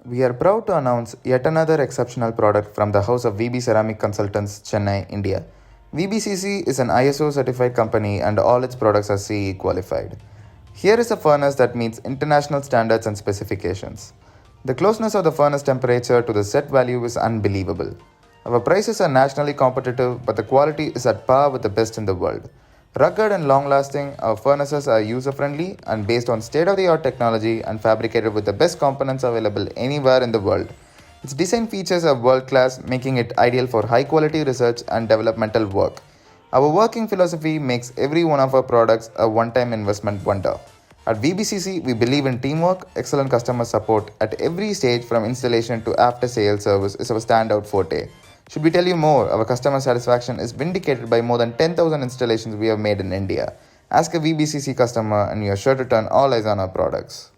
We are proud to announce yet another exceptional product from the house of VB Ceramic Consultants, Chennai, India. VBCC is an ISO certified company and all its products are CE qualified. Here is a furnace that meets international standards and specifications. The closeness of the furnace temperature to the set value is unbelievable. Our prices are nationally competitive, but the quality is at par with the best in the world. Rugged and long lasting, our furnaces are user friendly and based on state of the art technology and fabricated with the best components available anywhere in the world. Its design features are world class, making it ideal for high quality research and developmental work. Our working philosophy makes every one of our products a one time investment wonder. At VBCC, we believe in teamwork, excellent customer support at every stage from installation to after sales service is our standout forte. Should we tell you more, our customer satisfaction is vindicated by more than 10,000 installations we have made in India. Ask a VBCC customer and you are sure to turn all eyes on our products.